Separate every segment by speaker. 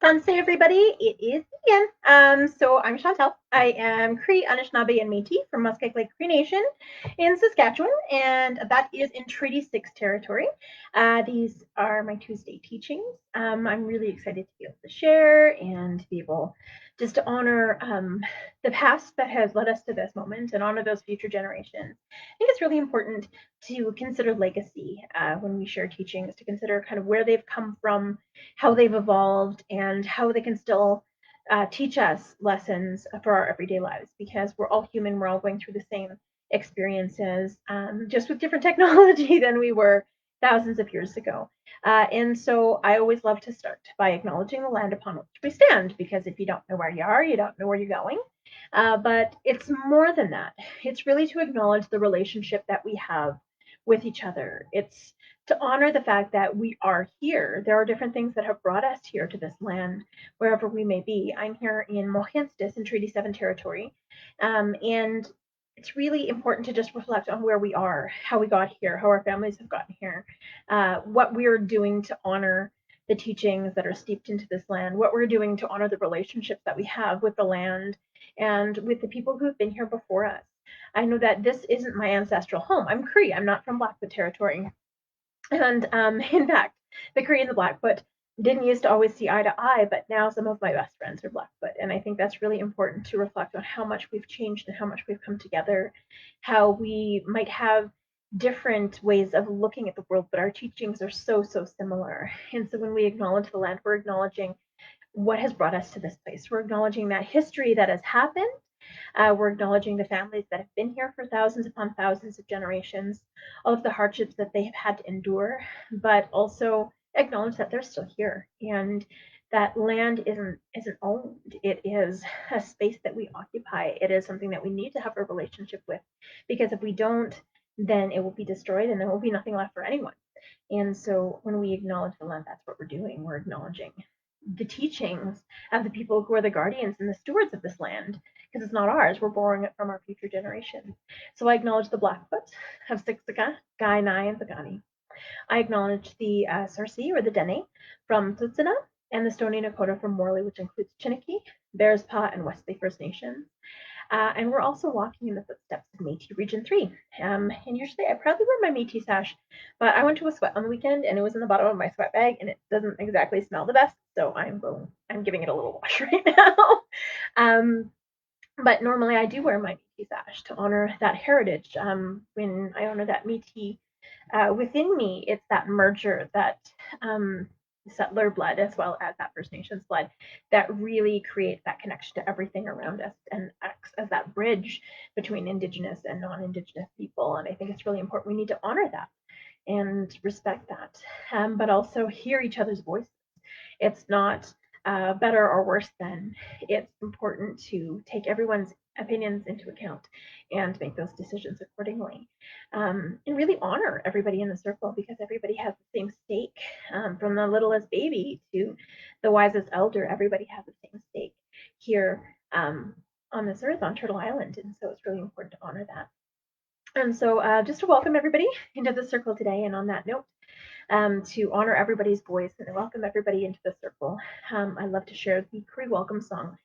Speaker 1: Namaste, everybody. It is Ian. So I'm Chantel. I am Cree, Anishinaabe, and Métis from Muskeg Lake Cree Nation in Saskatchewan, and that is in Treaty 6 territory. These are my Tuesday teachings. I'm really excited to be able to share and to be able just to honor the past that has led us to this moment and honor those future generations. I think it's really important to consider legacy when we share teachings, to consider kind of where they've come from, how they've evolved, and how they can still teach us lessons for our everyday lives, because we're all human. We're all going through the same experiences, just with different technology than we were thousands of years ago. And so I always love to start by acknowledging the land upon which we stand, because if you don't know where you are, you don't know where you're going. But it's more than that. It's really to acknowledge the relationship that we have with each other. It's to honor the fact that we are here. There are different things that have brought us here to this land, wherever we may be. I'm here in Mohenstis in Treaty 7 territory. And it's really important to just reflect on where we are, how we got here, how our families have gotten here, what we're doing to honor the teachings that are steeped into this land, what we're doing to honor the relationships that we have with the land and with the people who have been here before us. I know that this isn't my ancestral home. I'm Cree. I'm not from Blackfoot territory. And in fact, the Cree and the Blackfoot didn't used to always see eye to eye, but now some of my best friends are Blackfoot. And I think that's really important to reflect on how much we've changed and how much we've come together, how we might have different ways of looking at the world, but our teachings are so, so similar. And so when we acknowledge the land, we're acknowledging what has brought us to this place. We're acknowledging that history that has happened. We're acknowledging the families that have been here for thousands upon thousands of generations, all of the hardships that they have had to endure, but also acknowledge that they're still here, and that land isn't owned. It is a space that we occupy. It is something that we need to have a relationship with, because if we don't, then it will be destroyed and there will be nothing left for anyone. And so when we acknowledge the land, that's what we're doing. We're acknowledging the teachings of the people who are the guardians and the stewards of this land, because it's not ours. We're borrowing it from our future generations. So I acknowledge the Blackfoot of Siksika, Kainai, and Pagani. I acknowledge the Sarsi or the Dene from Tsutsuna, and the Stoney Nakoda from Morley, which includes Chiniki, Bearspaw, and Wesley First Nations. And we're also walking in the footsteps of Métis Region 3. And usually I proudly wear my Métis sash, but I went to a sweat on the weekend and it was in the bottom of my sweat bag and it doesn't exactly smell the best. So I'm giving it a little wash right now. But normally I do wear my Métis sash to honor that heritage. When I honor that Métis within me, it's that merger, that settler blood as well as that First Nations blood that really creates that connection to everything around us and acts as that bridge between Indigenous and non-Indigenous people. And I think it's really important. We need to honor that and respect that, but also hear each other's voices. It's not better or worse than. It's important to take everyone's opinions into account and make those decisions accordingly. And really honor everybody in the circle, because everybody has the same stake, from the littlest baby to the wisest elder. Everybody has the same stake here on this earth, on Turtle Island. And so it's really important to honor that. And so just to welcome everybody into the circle today, and on that note, to honor everybody's voice and welcome everybody into the circle, I love to share the Cree welcome song.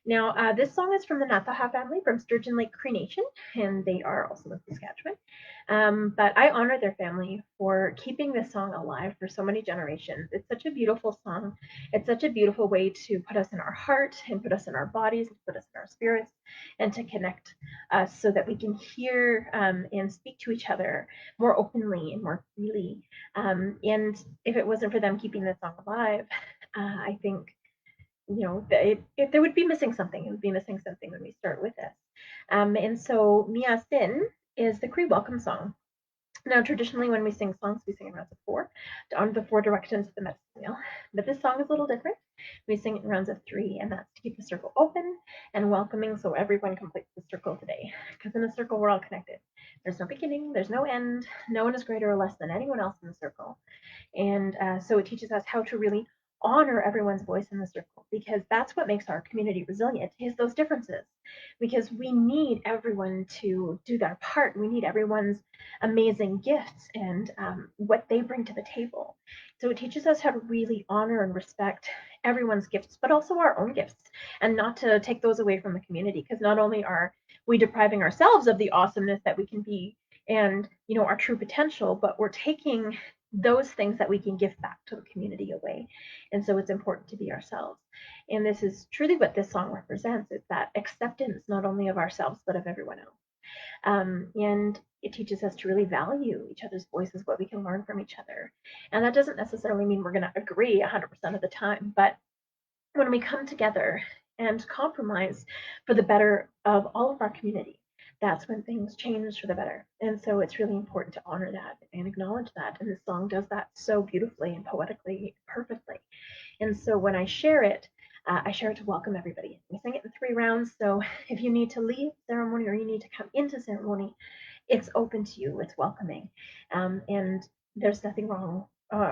Speaker 1: Now, this song is from the Nataha family from Sturgeon Lake Cree Nation, and they are also in Saskatchewan. But I honor their family for keeping this song alive for so many generations. It's such a beautiful song. It's such a beautiful way to put us in our heart and put us in our bodies and put us in our spirits, and to connect us so that we can hear and speak to each other more openly and more freely. And if it wasn't for them keeping this song alive, I think there would be missing something. It would be missing something when we start with this. And so Mia Sin is the Cree welcome song. Now, traditionally, when we sing songs, we sing in rounds of 4 to honor the 4 directions of the medicine wheel. But this song is a little different. We sing it in rounds of 3, and that's to keep the circle open and welcoming, so everyone completes the circle today. Because in a circle, we're all connected. There's no beginning, there's no end. No one is greater or less than anyone else in the circle. And so it teaches us how to really honor everyone's voice in the circle, because that's what makes our community resilient, is those differences. Because we need everyone to do their part. We need everyone's amazing gifts and what they bring to the table. So it teaches us how to really honor and respect everyone's gifts, but also our own gifts, and not to take those away from the community. Because not only are we depriving ourselves of the awesomeness that we can be and our true potential, but we're taking those things that we can give back to the community away. And so it's important to be ourselves. And this is truly what this song represents. It's that acceptance, not only of ourselves, but of everyone else. And it teaches us to really value each other's voices, what we can learn from each other. And that doesn't necessarily mean we're going to agree 100% of the time, but when we come together and compromise for the better of all of our community, that's when things change for the better. And so it's really important to honor that and acknowledge that. And this song does that so beautifully and poetically, perfectly. And so when I share it to welcome everybody. We sing it in 3 rounds. So if you need to leave ceremony or you need to come into ceremony, it's open to you. It's welcoming. And there's nothing wrong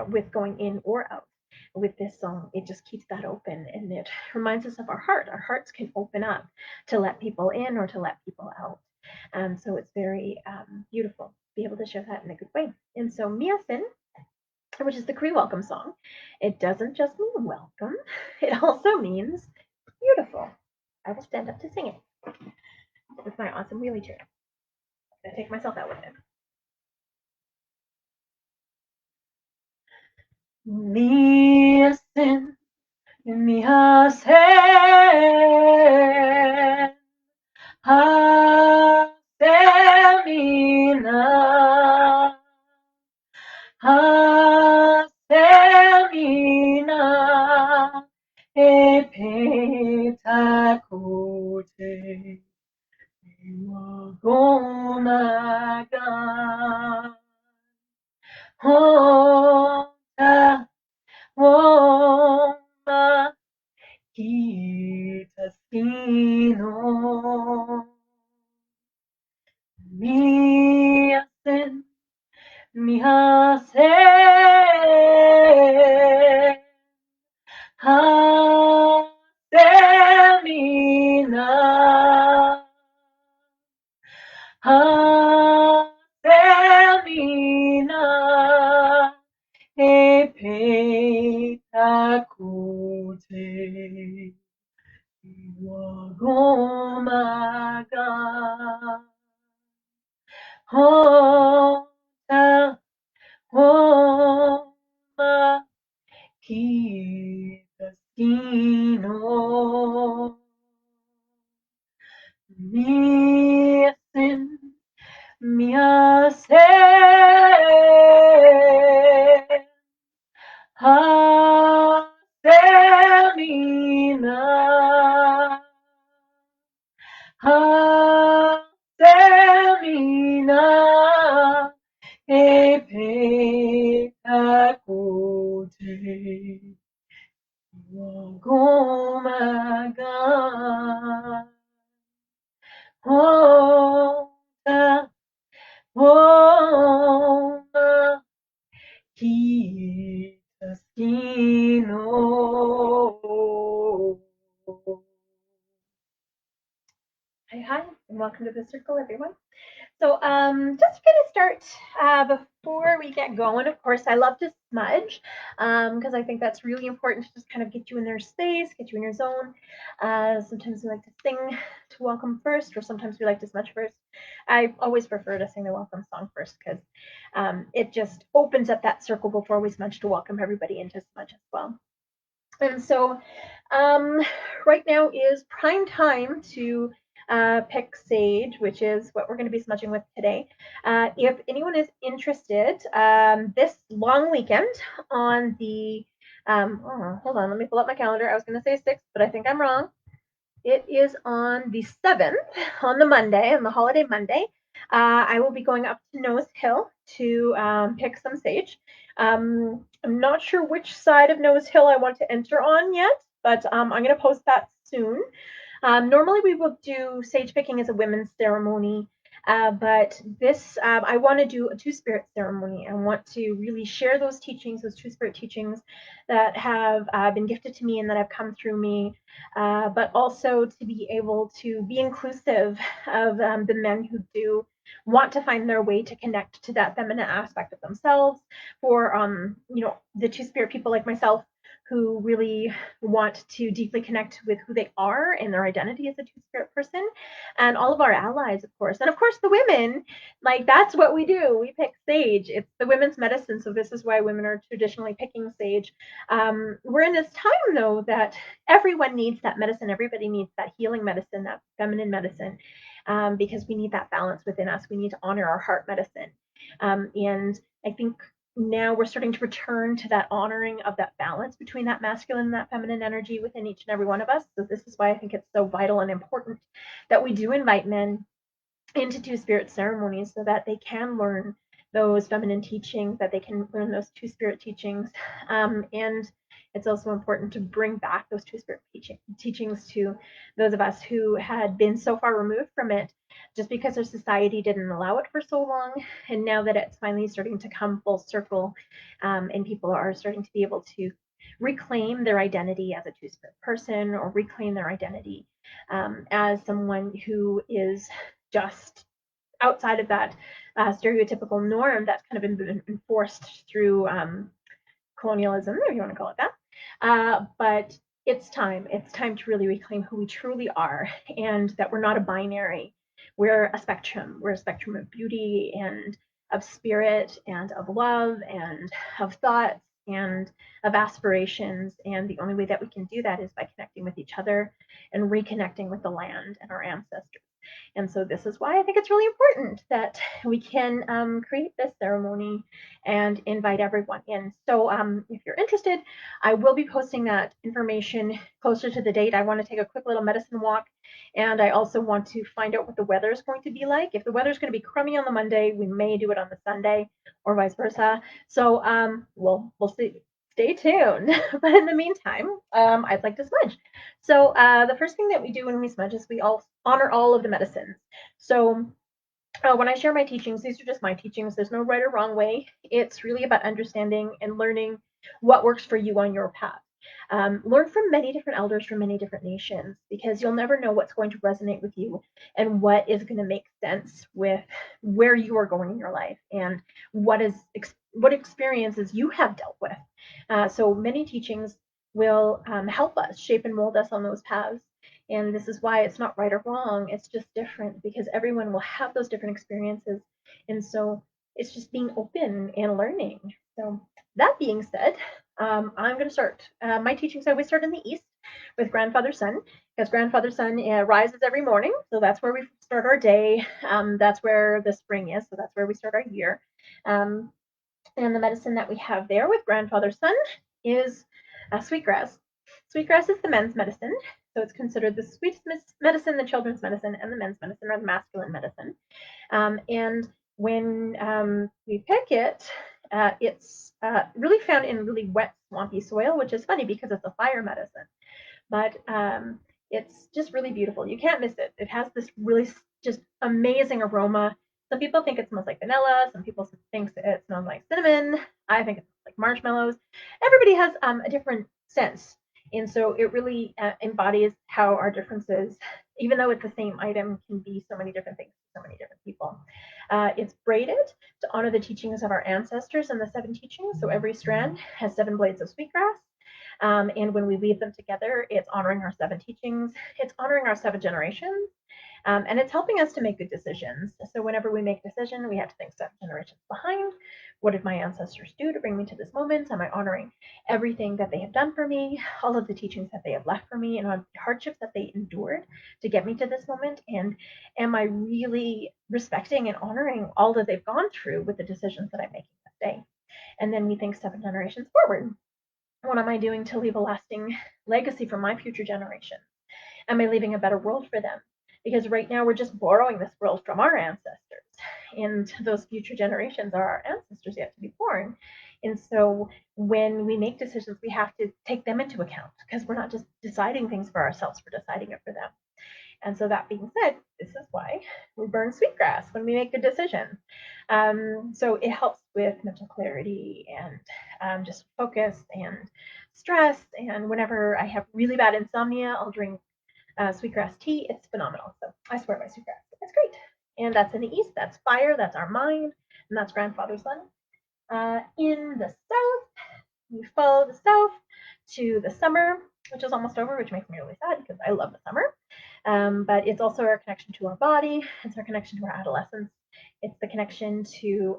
Speaker 1: with going in or out with this song. It just keeps that open, and it reminds us of our heart. Our hearts can open up to let people in or to let people out. And so it's very beautiful to be able to share that in a good way. And so Miasin, which is the Cree welcome song, it doesn't just mean welcome, it also means beautiful. I will stand up to sing it with my awesome wheelie chair. I'm gonna take myself out with it. Miasin, miasen, hasemina, hasemina, epetakote, wagomagan, hota, woma, Kitasino, miasen, mihasen, hasemina, hasemina, epetakote. Wagomaga, hota, homa, kitasino, miasin, miasen, hasemina, hasemina, epetakote, wagomagan, hota, woma, kitasino. Hi, and welcome to the circle, everyone. So just gonna start before we get going. Of course, I love to smudge because I think that's really important to just kind of get you in their space, get you in your zone. Sometimes we like to sing to welcome first, or sometimes we like to smudge first. I always prefer to sing the welcome song first because it just opens up that circle before we smudge to welcome everybody into smudge as well. And so right now is prime time to pick sage, which is what we're going to be smudging with today. If anyone is interested, this long weekend on the, hold on, let me pull up my calendar. I was going to say 6th, but I think I'm wrong. It is on the 7th, on the Monday, on the holiday Monday. I will be going up to Nose Hill to pick some sage. I'm not sure which side of Nose Hill I want to enter on yet, but I'm going to post that soon. Normally we will do sage picking as a women's ceremony, But this, I want to do a two-spirit ceremony. I want to really share those teachings, those two-spirit teachings that have been gifted to me and that have come through me, but also to be able to be inclusive of the men who do want to find their way to connect to that feminine aspect of themselves, for the two-spirit people like myself who really want to deeply connect with who they are and their identity as a two-spirit person, and all of our allies, of course. And of course, the women, like that's what we do. We pick sage. It's the women's medicine. So this is why women are traditionally picking sage. We're in this time, though, that everyone needs that medicine. Everybody needs that healing medicine, that feminine medicine, because we need that balance within us. We need to honor our heart medicine. And I think now we're starting to return to that honoring of that balance between that masculine and that feminine energy within each and every one of us. So this is why I think it's so vital and important that we do invite men into two spirit ceremonies so that they can learn those feminine teachings, that they can learn those two spirit teachings. And it's also important to bring back those two spirit teachings to those of us who had been so far removed from it just because our society didn't allow it for so long. And now that it's finally starting to come full circle, and people are starting to be able to reclaim their identity as a two spirit person, or reclaim their identity as someone who is just outside of that stereotypical norm that's kind of been enforced through colonialism, if you want to call it that. But it's time. It's time to really reclaim who we truly are, and that we're not a binary. We're a spectrum. We're a spectrum of beauty and of spirit and of love and of thoughts and of aspirations. And the only way that we can do that is by connecting with each other and reconnecting with the land and our ancestors. And so this is why I think it's really important that we can create this ceremony and invite everyone in. So if you're interested, I will be posting that information closer to the date. I want to take a quick little medicine walk, and I also want to find out what the weather is going to be like. If the weather is going to be crummy on the Monday, we may do it on the Sunday, or vice versa. So we'll see. Stay tuned. But in the meantime, I'd like to smudge. So the first thing that we do when we smudge is we all honor all of the medicines. So when I share my teachings, these are just my teachings. There's no right or wrong way. It's really about understanding and learning what works for you on your path. Learn from many different elders from many different nations, because you'll never know what's going to resonate with you and what is going to make sense with where you are going in your life and what experiences you have dealt with. So many teachings will help us shape and mold us on those paths. And this is why it's not right or wrong. It's just different, because everyone will have those different experiences. And so it's just being open and learning. So that being said, I'm going to start. My teachings always start in the East with Grandfather Sun, because Grandfather Sun rises every morning. So that's where we start our day. That's where the spring is. So that's where we start our year. And the medicine that we have there with Grandfather Sun is sweetgrass. Sweetgrass is the men's medicine. So it's considered the sweetest medicine, the children's medicine, and the men's medicine, or the masculine medicine. And when we pick it, it's really found in really wet, swampy soil, which is funny because it's a fire medicine. But it's just really beautiful. You can't miss it. It has this really just amazing aroma. Some people think it smells like vanilla. Some people think it smells like cinnamon. I think it smells like marshmallows. Everybody has a different sense. And so it really embodies how our differences, even though it's the same item, can be so many different things to so many different people. It's braided to honor the teachings of our ancestors and the 7 teachings. So every strand has 7 blades of sweetgrass. And when we weave them together, it's honoring our 7 teachings, it's honoring our 7 generations, and it's helping us to make good decisions. So whenever we make a decision, we have to think 7 generations behind. What did my ancestors do to bring me to this moment? Am I honoring everything that they have done for me, all of the teachings that they have left for me, and all the hardships that they endured to get me to this moment? And am I really respecting and honoring all that they've gone through with the decisions that I'm making this day? And then we think 7 generations forward. What am I doing to leave a lasting legacy for my future generations? Am I leaving a better world for them? Because right now we're just borrowing this world from our ancestors, and those future generations are our ancestors yet to be born. And so when we make decisions, we have to take them into account, because we're not just deciding things for ourselves, we're deciding it for them. And so that being said, this is why we burn sweetgrass when we make good decisions. So it helps with mental clarity and just focus and stress. And whenever I have really bad insomnia, I'll drink sweetgrass tea. It's phenomenal. So I swear by sweetgrass. It's great. And that's in the east. That's fire. That's our mind. And that's grandfather's sun. In the south, we follow the south to the summer, which is almost over, which makes me really sad because I love the summer. But it's also our connection to our body. It's our connection to our adolescence. It's the connection to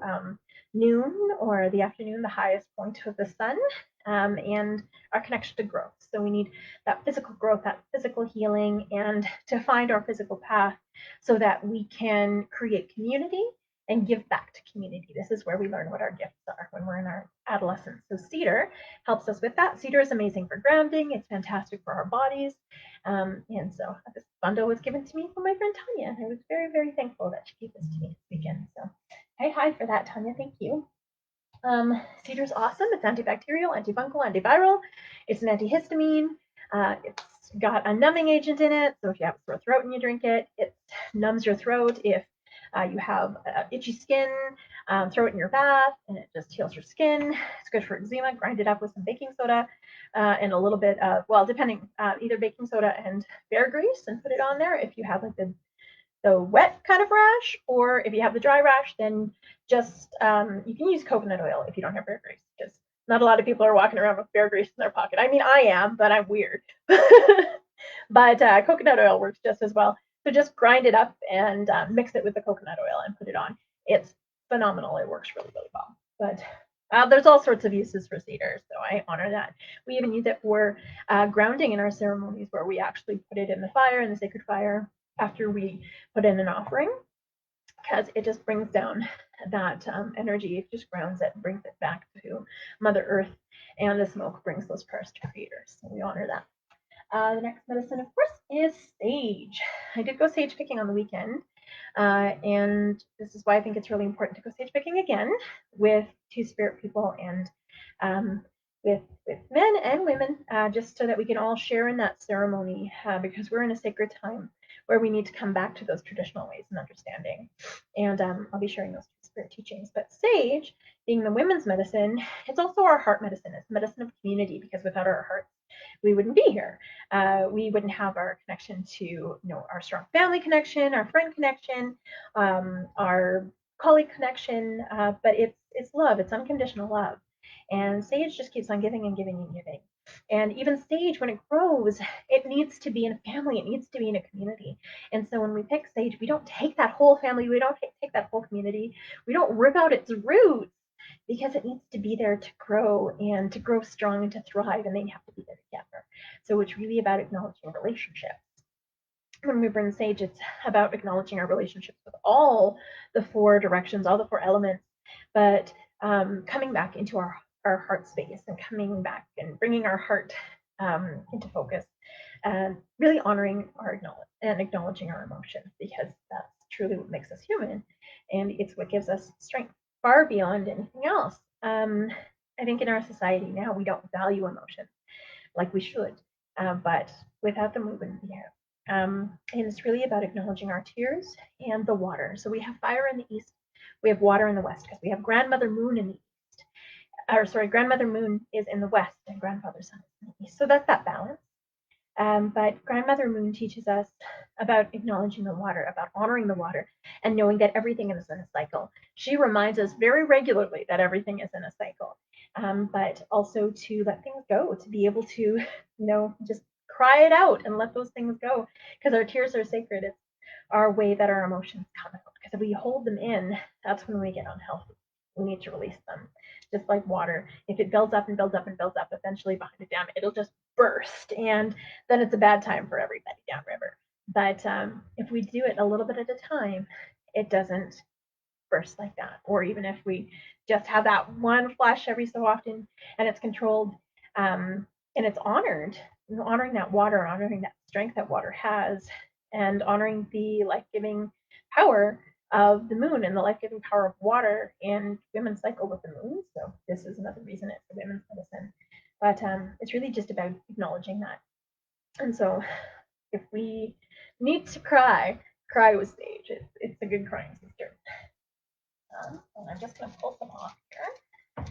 Speaker 1: noon or the afternoon, the highest point of the sun, and our connection to growth. So we need that physical growth, that physical healing, and to find our physical path so that we can create community and give back to community. This is where we learn what our gifts are when we're in our adolescence. So cedar helps us with that. Cedar is amazing for grounding. It's fantastic for our bodies. And so this bundle was given to me from my friend Tanya. I was very, very thankful that she gave this to me this weekend. So hi for that, Tanya. Thank you. Cedar's awesome. It's antibacterial, antifungal, antiviral. It's an antihistamine. It's got a numbing agent in it. So if you have a sore throat and you drink it, it numbs your throat. If you have itchy skin, throw it in your bath and it just heals your skin. It's good for eczema. Grind it up with some baking soda and a little bit of, well, depending, either baking soda and bear grease and put it on there if you have like the wet kind of rash, or if you have the dry rash, then just you can use coconut oil if you don't have bear grease, because not a lot of people are walking around with bear grease in their pocket. I mean, I am, but I'm weird. But coconut oil works just as well. So just grind it up and mix it with the coconut oil and put it on. It's phenomenal. It works really, really well. But there's all sorts of uses for cedar, so I honor that. We even use it for grounding in our ceremonies, where we actually put it in the fire, in the sacred fire, after we put in an offering, because it just brings down that energy. It just grounds it and brings it back to Mother Earth, and the smoke brings those prayers to Creator. So we honor that. The next medicine, of course, is sage. I did go sage picking on the weekend, and this is why I think it's really important to go sage picking again with two spirit people and with men and women, just so that we can all share in that ceremony, because we're in a sacred time where we need to come back to those traditional ways and understanding. And I'll be sharing those spirit teachings. But sage, being the women's medicine, it's also our heart medicine. It's medicine of community, because without our hearts, we wouldn't be here. We wouldn't have our connection to, our strong family connection, our friend connection, our colleague connection. But it's love. It's unconditional love. And sage just keeps on giving and giving and giving. And even sage, when it grows, it needs to be in a family. It needs to be in a community. And so when we pick sage, we don't take that whole family. We don't take that whole community. We don't rip out its roots, because it needs to be there to grow and to grow strong and to thrive, and they have to be there together. So it's really about acknowledging relationships. When we burn sage, it's about acknowledging our relationships with all the four directions, all the four elements, but coming back into our heart space and coming back and bringing our heart into focus, and really honoring our and acknowledging our emotions, because that's truly what makes us human, and it's what gives us strength far beyond anything else. I think in our society now, we don't value emotions like we should, but without them, we wouldn't be here. And it's really about acknowledging our tears and the water. So we have fire in the east, we have water in the west, because we have grandmother moon in the east. Or sorry, grandmother moon is in the west and grandfather sun is in the east. So that's that balance. But grandmother moon teaches us about acknowledging the water, about honoring the water, and knowing that everything is in a cycle. She reminds us very regularly that everything is in a cycle, but also to let things go, to be able to, just cry it out and let those things go, because our tears are sacred. It's our way that our emotions come out, because if we hold them in, that's when we get unhealthy. We need to release them. Just like water, if it builds up and builds up and builds up, eventually behind a dam, it'll just burst, and then it's a bad time for everybody downriver. But if we do it a little bit at a time, it doesn't burst like that. Or even if we just have that one flash every so often, and it's controlled, and it's honored, honoring that water, honoring that strength that water has, and honoring the life-giving power of the moon and the life-giving power of water, and women's cycle with the moon. So this is another reason it's a women's medicine. But it's really just about acknowledging that. And so if we need to cry, cry with sage. It's a good crying sister. And I'm just going to pull some off here.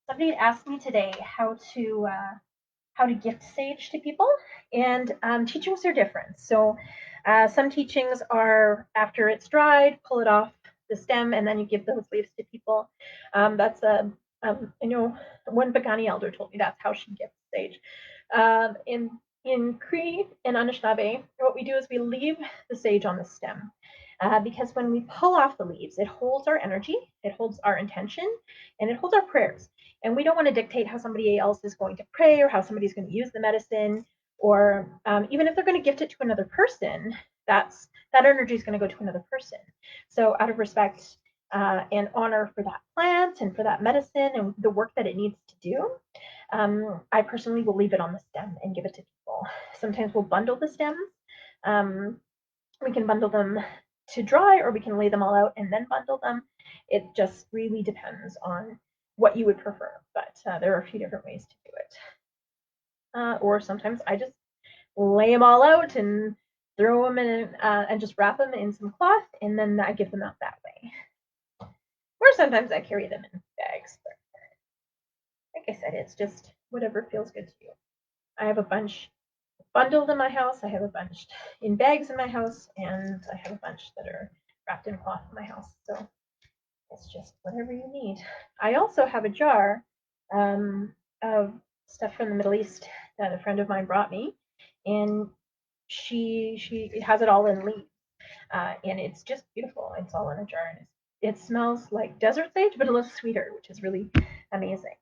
Speaker 1: Somebody asked me today how to gift sage to people, and teachings are different. So some teachings are after it's dried, pull it off the stem, and then you give those leaves to people. That's a I know one Pagani elder told me that's how she gifts sage. In Cree and Anishinaabe, what we do is we leave the sage on the stem. Because when we pull off the leaves, it holds our energy, it holds our intention, and it holds our prayers. And we don't want to dictate how somebody else is going to pray or how somebody's going to use the medicine, or even if they're going to gift it to another person, that energy is going to go to another person. So out of respect and honor for that plant and for that medicine and the work that it needs to do, I personally will leave it on the stem and give it to people. Sometimes we'll bundle the stems. We can bundle them to dry, or we can lay them all out and then bundle them. It just really depends on what you would prefer, but there are a few different ways to do it. Or sometimes I just lay them all out and throw them in and just wrap them in some cloth, and then I give them out that way. Or sometimes I carry them in bags. But like I said, it's just whatever feels good to you. I have a bunch bundled in my house. I have a bunch in bags in my house, and I have a bunch that are wrapped in cloth in my house. So it's just whatever you need. I also have a jar of stuff from the Middle East that a friend of mine brought me, and she has it all in leaves, and it's just beautiful. It's all in a jar, and it smells like desert sage, but a little sweeter, which is really amazing.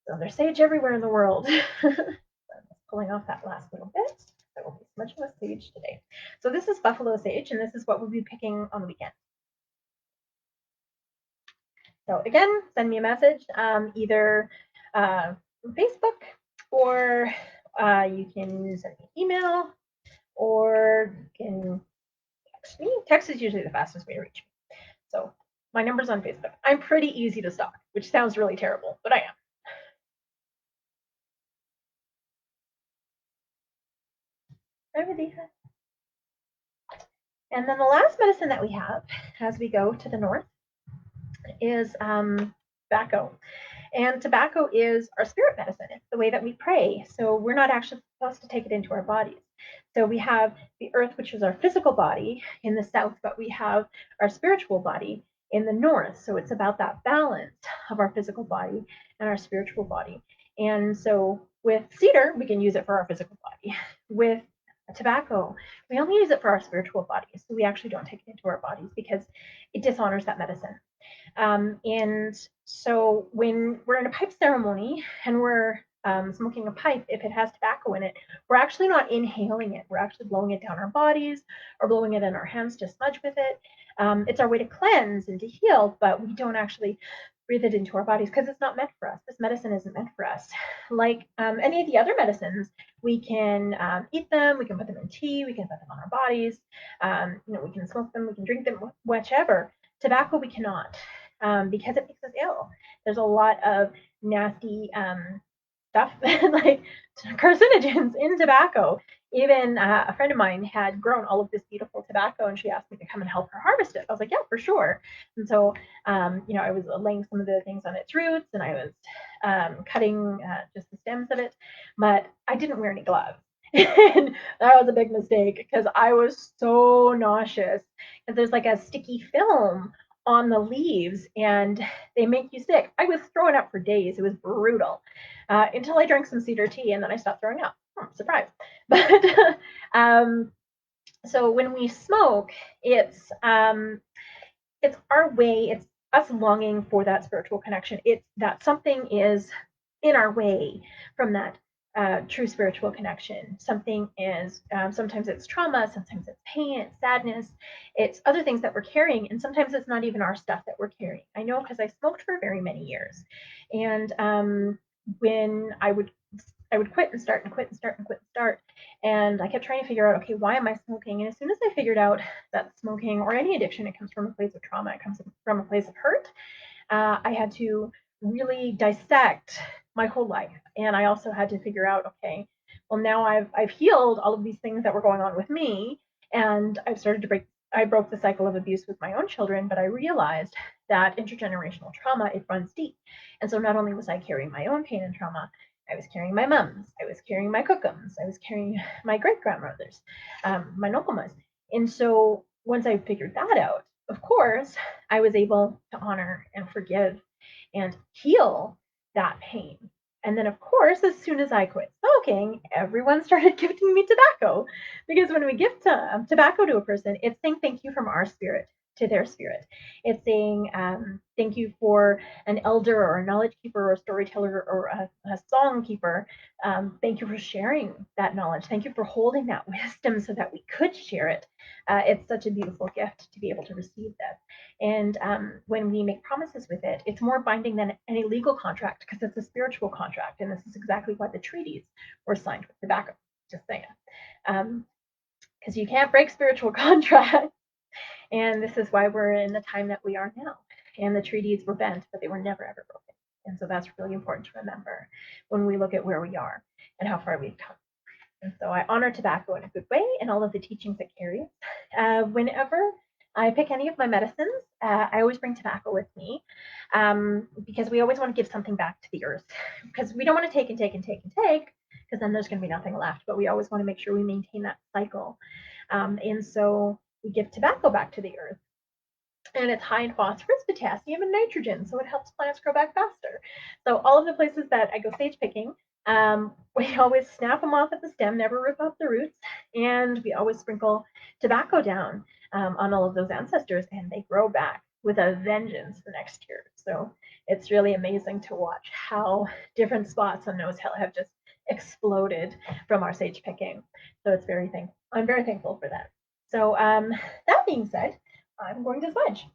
Speaker 1: So there's sage everywhere in the world. So I'm just pulling off that last little bit. So we'll be smudging with sage today. So this is buffalo sage, and this is what we'll be picking on the weekend. So again, send me a message, either Facebook, or you can send me an email, or you can text me. Text is usually the fastest way to reach me. So my number's on Facebook. I'm pretty easy to stalk, which sounds really terrible, but I am. And then the last medicine that we have as we go to the north is tobacco. And tobacco is our spirit medicine. It's the way that we pray. So we're not actually supposed to take it into our bodies. So we have the earth, which is our physical body in the south, but we have our spiritual body in the north. So it's about that balance of our physical body and our spiritual body. And so with cedar, we can use it for our physical body. With tobacco, we only use it for our spiritual body. So we actually don't take it into our bodies because it dishonors that medicine. And so when we're in a pipe ceremony and we're smoking a pipe, if it has tobacco in it, we're actually not inhaling it. We're actually blowing it down our bodies or blowing it in our hands to smudge with it. It's our way to cleanse and to heal, but we don't actually breathe it into our bodies because it's not meant for us. This medicine isn't meant for us. Like any of the other medicines, we can eat them, we can put them in tea, we can put them on our bodies, we can smoke them, we can drink them, whichever. Tobacco, we cannot. Because it makes us ill. There's a lot of nasty stuff like carcinogens in tobacco. Even a friend of mine had grown all of this beautiful tobacco, and she asked me to come and help her harvest it. I was like, yeah, for sure. And so, I was laying some of the things on its roots, and I was cutting just the stems of it, but I didn't wear any gloves. And that was a big mistake because I was so nauseous. Because there's like a sticky film on the leaves and they make you sick. I was throwing up for days. It was brutal until I drank some cedar tea and then I stopped throwing up. Surprise. But so when we smoke, it's our way. It's us longing for that spiritual connection. It's that something is in our way from that true spiritual connection. Something is, sometimes it's trauma, sometimes it's pain, it's sadness, it's other things that we're carrying, and sometimes it's not even our stuff that we're carrying. I know because I smoked for very many years, and when I would quit and start and quit and start and quit and start, and I kept trying to figure out, okay, why am I smoking? And as soon as I figured out that smoking or any addiction, it comes from a place of trauma, it comes from a place of hurt, I had to really dissect my whole life. And I also had to figure out, okay, Well, now I've healed all of these things that were going on with me, and I've started to break. I broke the cycle of abuse with my own children, but I realized that intergenerational trauma, it runs deep. And so not only was I carrying my own pain and trauma, I was carrying my mom's, I was carrying my cookums, I was carrying my great grandmother's, my nokomas. And so once I figured that out, of course, I was able to honor and forgive and heal that pain. And then, of course, as soon as I quit smoking, everyone started gifting me tobacco. Because when we gift tobacco to a person, it's saying thank you from our spirit to their spirit. It's saying thank you for an elder or a knowledge keeper or a storyteller or a song keeper. Thank you for sharing that knowledge. Thank you for holding that wisdom so that we could share it. It's such a beautiful gift to be able to receive that. And when we make promises with it, it's more binding than any legal contract because it's a spiritual contract. And this is exactly why the treaties were signed with tobacco. Just saying. Because you can't break spiritual contracts. And this is why we're in the time that we are now. And the treaties were bent, but they were never, ever broken. And so that's really important to remember when we look at where we are and how far we've come. And so I honor tobacco in a good way and all of the teachings it carries. Whenever I pick any of my medicines, I always bring tobacco with me because we always want to give something back to the earth. Because we don't want to take and take and take and take, because then there's going to be nothing left. But we always want to make sure we maintain that cycle. And so we give tobacco back to the earth. And it's high in phosphorus, potassium, and nitrogen, so it helps plants grow back faster. So all of the places that I go sage picking, we always snap them off at the stem, never rip off the roots, and we always sprinkle tobacco down on all of those ancestors, and they grow back with a vengeance the next year. So it's really amazing to watch how different spots on Nose Hill have just exploded from our sage picking. So it's I'm very thankful for that. So that being said, I'm going to smudge.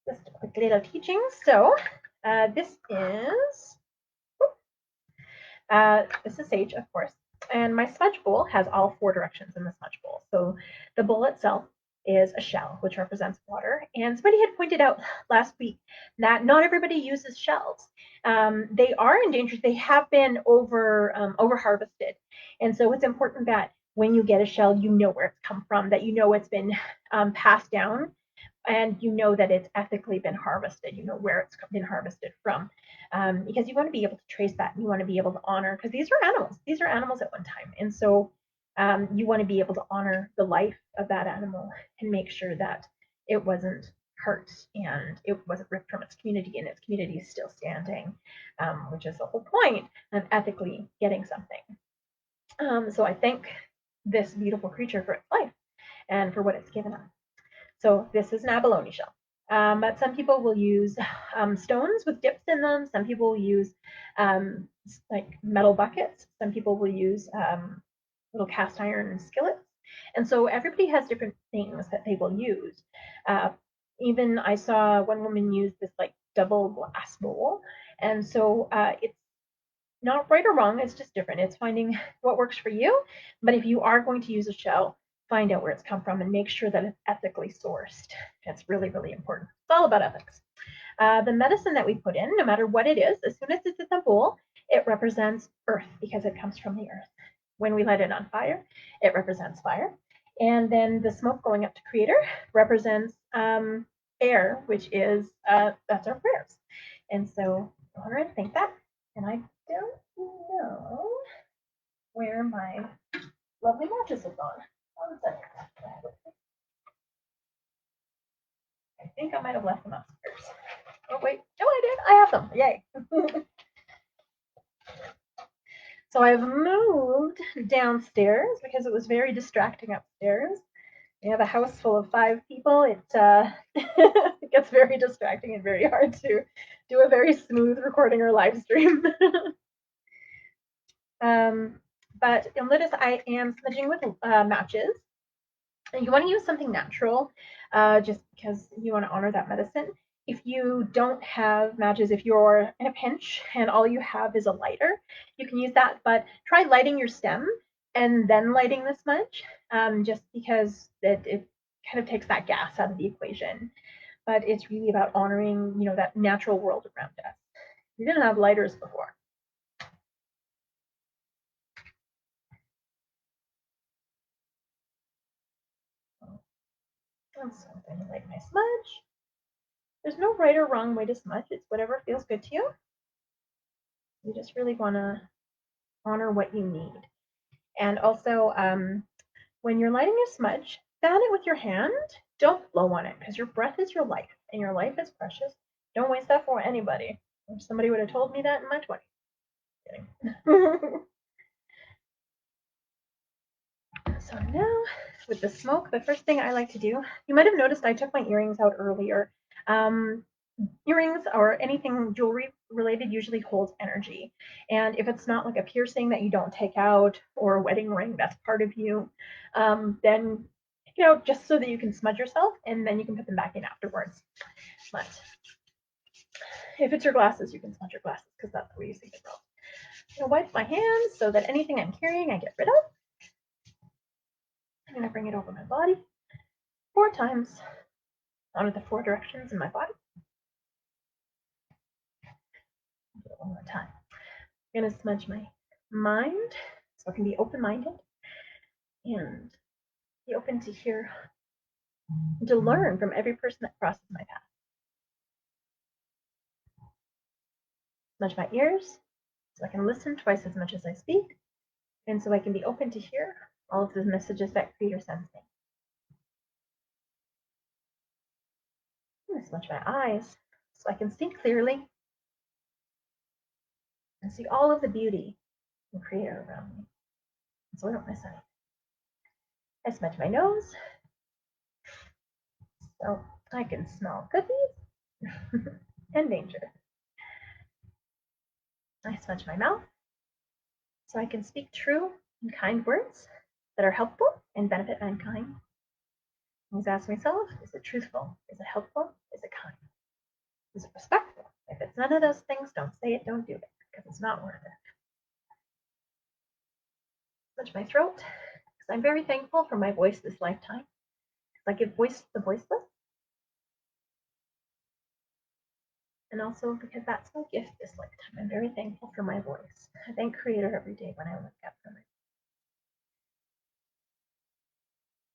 Speaker 1: Just a quick little teaching. So this is sage, of course, and my smudge bowl has all 4 directions in the smudge bowl. So the bowl itself is a shell, which represents water. And somebody had pointed out last week that not everybody uses shells. They are endangered. They have been over harvested, and so it's important that when you get a shell, you know where it's come from, that you know it's been passed down, and you know that it's ethically been harvested. You know where it's been harvested from, because you want to be able to trace that. And you want to be able to honor, because these are animals. These are animals at one time, and so you want to be able to honor the life of that animal and make sure that it wasn't hurt and it wasn't ripped from its community and its community is still standing, which is the whole point of ethically getting something. So I thank this beautiful creature for its life and for what it's given us. So this is an abalone shell. But some people will use stones with dips in them. Some people will use like metal buckets. Some people will use little cast iron skillets. And so everybody has different things that they will use. Even I saw one woman use this like double glass bowl. And so it's not right or wrong, it's just different. It's finding what works for you. But if you are going to use a shell, find out where it's come from and make sure that it's ethically sourced. That's really, really important. It's all about ethics. The medicine that we put in, no matter what it is, as soon as it's in the bowl, it represents earth because it comes from the earth. When we light it on fire, it represents fire. And then the smoke going up to Creator represents air, which is, that's our prayers. And so I want to thank that. And I don't know where my lovely matches have gone. One second. I think I might have left them upstairs. Oh, wait. No, I did. I have them. Yay. So I've moved downstairs because it was very distracting upstairs. We have a house full of 5 people. It gets very distracting and very hard to do a very smooth recording or live stream. But you'll notice I am smudging with matches. And you want to use something natural just because you want to honor that medicine. If you don't have matches, if you're in a pinch and all you have is a lighter, you can use that. But try lighting your stem and then lighting the smudge, just because it kind of takes that gas out of the equation. But it's really about honoring, that natural world around us. We didn't have lighters before. So I'm going to light my smudge. There's no right or wrong way to smudge. It's whatever feels good to you. You just really want to honor what you need. And also, when you're lighting your smudge, fan it with your hand. Don't blow on it because your breath is your life and your life is precious. Don't waste that for anybody. If somebody would have told me that in my 20s. Kidding. So now, with the smoke, the first thing I like to do, you might have noticed I took my earrings out earlier. Earrings or anything jewelry related usually holds energy. And if it's not like a piercing that you don't take out or a wedding ring that's part of you, then just so that you can smudge yourself and then you can put them back in afterwards. But if it's your glasses, you can smudge your glasses because that's the way you see the world. I'm going to wipe my hands so that anything I'm carrying I get rid of. I'm going to bring it over my body 4 times onto the 4 directions in my body. Do it one more time. I'm going to smudge my mind so I can be open-minded and be open to hear, to learn from every person that crosses my path. Smudge my ears so I can listen twice as much as I speak, and so I can be open to hear all of the messages that Creator sends me. I'm going to smudge my eyes so I can see clearly and see all of the beauty and Creator around me, so I don't miss anything. I smudge my nose so I can smell cookies and danger. I smudge my mouth so I can speak true and kind words that are helpful and benefit mankind. I always ask myself, is it truthful? Is it helpful? Is it kind? Is it respectful? If it's none of those things, don't say it, don't do it, because it's not worth it. Smudge my throat, because I'm very thankful for my voice this lifetime. I give voice to the voiceless. And also because that's my gift this lifetime. I'm very thankful for my voice. I thank Creator every day when I wake up from it.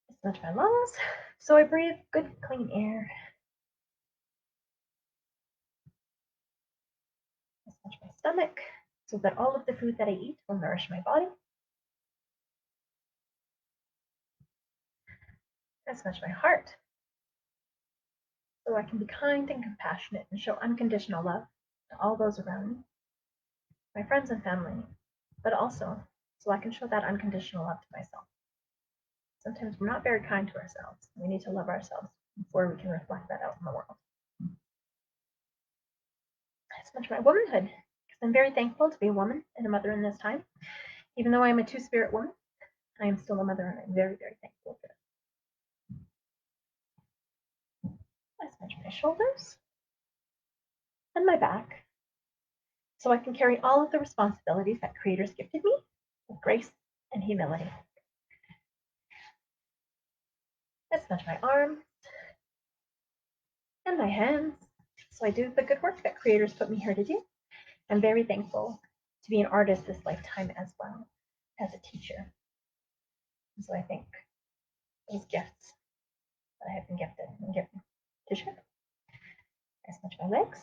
Speaker 1: I smudge my lungs, so I breathe good, clean air. I smudge my stomach, so that all of the food that I eat will nourish my body. I smudge my heart, so I can be kind and compassionate and show unconditional love to all those around me, my friends and family, but also so I can show that unconditional love to myself. Sometimes we're not very kind to ourselves. We need to love ourselves before we can reflect that out in the world. I smudge my womanhood because I'm very thankful to be a woman and a mother in this time. Even though I'm a two-spirit woman, I am still a mother and I'm very, very thankful for it. I smudge my shoulders and my back so I can carry all of the responsibilities that Creator's gifted me with grace and humility. I smudge my arms and my hands so I do the good work that Creator's put me here to do. I'm very thankful to be an artist this lifetime as well as a teacher. And so I think those gifts that I have been gifted and given to share. I smudge my legs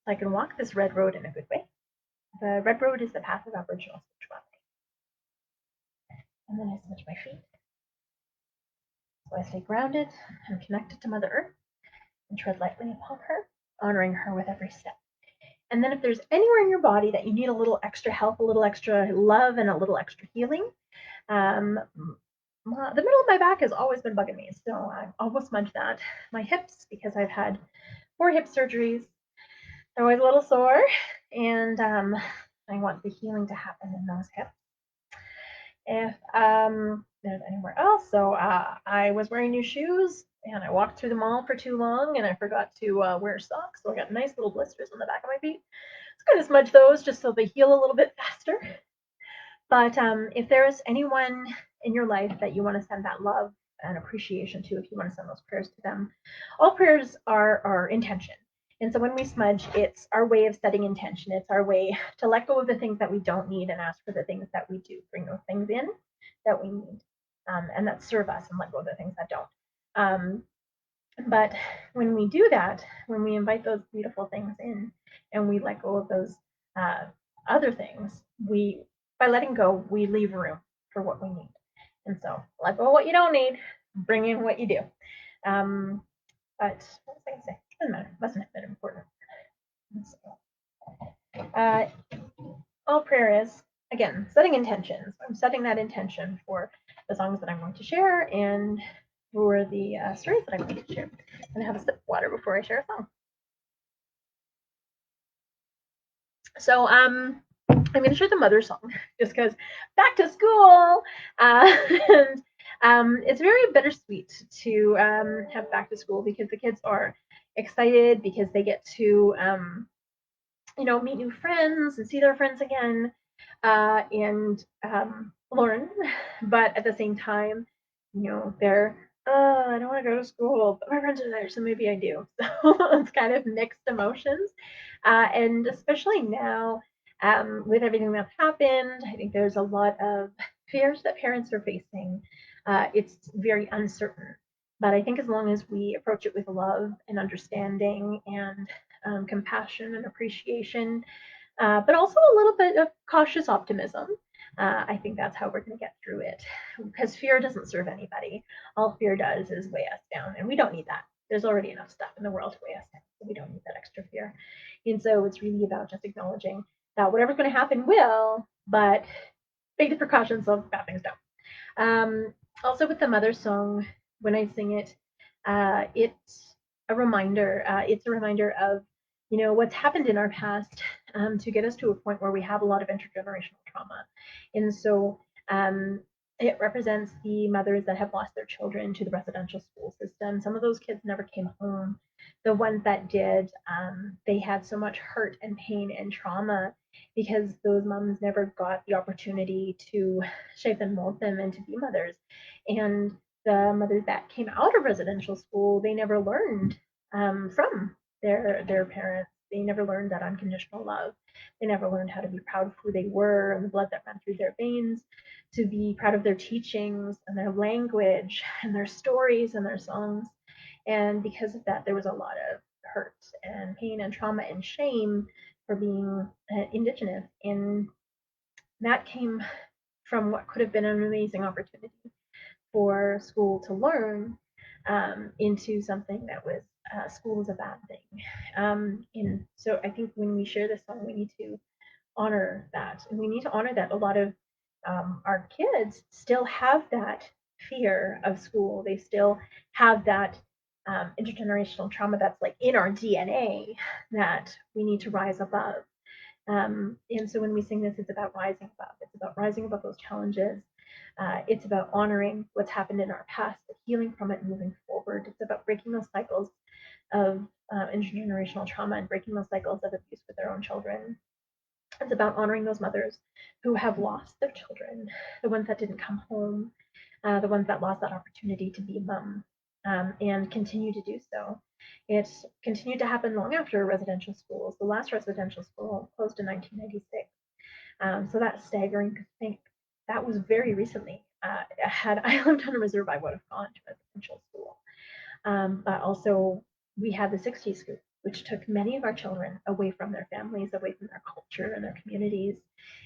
Speaker 1: so I can walk this red road in a good way. The red road is the path of Aboriginal spirituality. And then I smudge my feet so I stay grounded and connected to Mother Earth and tread lightly upon her, honoring her with every step. And then if there's anywhere in your body that you need a little extra help, a little extra love, and a little extra healing, the middle of my back has always been bugging me, so I almost smudge that. My hips, because I've had 4 hip surgeries, they're always a little sore, and I want the healing to happen in those hips. If there's anywhere else, so I was wearing new shoes, and I walked through the mall for too long, and I forgot to wear socks, so I got nice little blisters on the back of my feet. I'm going to smudge those just so they heal a little bit faster. But if there is anyone in your life that you want to send that love and appreciation to, if you want to send those prayers to them, all prayers are intention. And so when we smudge, it's our way of setting intention. It's our way to let go of the things that we don't need and ask for the things that we do. Bring those things in that we need. and that serve us, and let go of the things that don't. But when we do that, when we invite those beautiful things in and we let go of those uh, other things, we by letting go, we leave room for what we need. And so let go of what you don't need, bring in what you do. Um, but what was I going to say? Doesn't matter. Mustn't have been important. So, all prayer is, again, setting intentions. I'm setting that intention for the songs that I'm going to share and for the stories that I'm going to share. I'm going to have a sip of water before I share a song. So I'm going to share the mother song just because back to school, and it's very bittersweet to have back to school because the kids are excited because they get to meet new friends and see their friends again, and learn. But at the same time, they're, I don't want to go to school, but my friends are there, so maybe I do. So it's kind of mixed emotions. And especially now, with everything that's happened, I think there's a lot of fears that parents are facing. It's very uncertain. But I think as long as we approach it with love and understanding and compassion and appreciation, but also a little bit of cautious optimism. I think that's how we're going to get through it, because fear doesn't serve anybody. All fear does is weigh us down, and we don't need that. There's already enough stuff in the world to weigh us down, so we don't need that extra fear. And so it's really about just acknowledging that whatever's going to happen will, but take the precautions so bad things don't. Also, with the mother song, when I sing it, it's a reminder. It's a reminder of what's happened in our past, to get us to a point where we have a lot of intergenerational trauma, and so it represents the mothers that have lost their children to the residential school system. Some of those kids never came home. The ones that did, they had so much hurt and pain and trauma because those moms never got the opportunity to shape and mold them into be mothers. And the mothers that came out of residential school, they never learned from their parents. They never learned that unconditional love. They never learned how to be proud of who they were and the blood that ran through their veins, to be proud of their teachings and their language and their stories and their songs. And because of that, there was a lot of hurt and pain and trauma and shame for being Indigenous. And that came from what could have been an amazing opportunity for school to learn, into something that was, school is a bad thing. And so I think when we share this song, we need to honor that. And we need to honor that a lot of our kids still have that fear of school. They still have that intergenerational trauma that's like in our DNA that we need to rise above. And so when we sing this, it's about rising above. It's about rising above those challenges. It's about honoring what's happened in our past, healing from it, and moving forward. It's about breaking those cycles of intergenerational trauma and breaking those cycles of abuse with their own children. It's about honoring those mothers who have lost their children, the ones that didn't come home, the ones that lost that opportunity to be a mom, and continue to do so. It continued to happen long after residential schools. The last residential school closed in 1996. So that's staggering to think that was very recently. Had I lived on a reserve, I would have gone to residential school. But also, we had the 60s scoop, which took many of our children away from their families, away from their culture and their communities,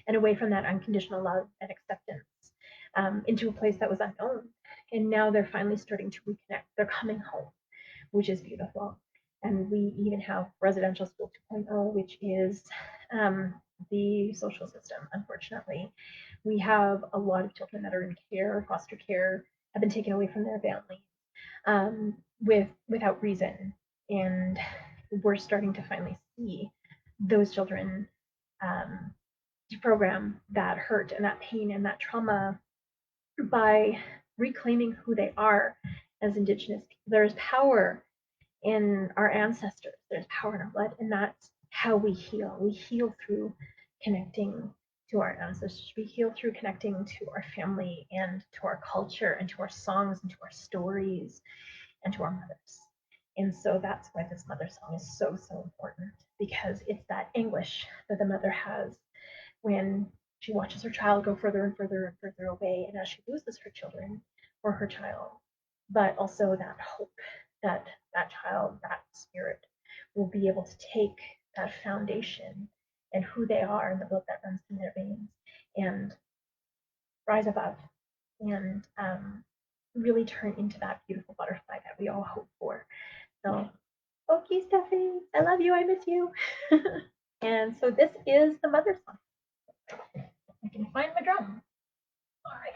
Speaker 1: and away from that unconditional love and acceptance, into a place that was unknown. And now they're finally starting to reconnect. They're coming home, which is beautiful. And we even have residential school 2.0, which is, the social system, unfortunately. We have a lot of children that are in care, foster care, have been taken away from their families, without reason. And we're starting to finally see those children, deprogram that hurt and that pain and that trauma by reclaiming who they are as Indigenous people. There's power in our ancestors, there's power in our blood, and that's how we heal. We heal through connecting to our ancestors. We heal through connecting to our family and to our culture and to our songs and to our stories and to our mothers. And so that's why this mother song is so, so important, because it's that anguish that the mother has when she watches her child go further and further and further away. And as she loses her children, for her child, but also that hope that that child, that spirit, will be able to take that foundation and who they are and the blood that runs through their veins and rise above and really turn into that beautiful butterfly that we all hope for. So, okay, Stephanie, I love you. I miss you. And so this is the mother song. I can find my drum. All right.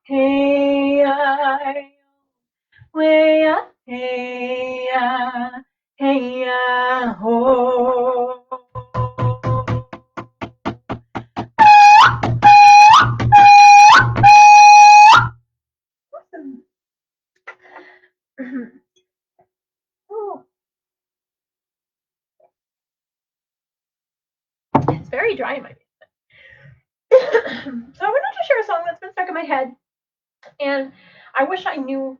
Speaker 1: hey, way up, hey, hey, ho. Awesome. Oh, it's very dry in my so I wanted to share a song that's been stuck in my head, and I wish I knew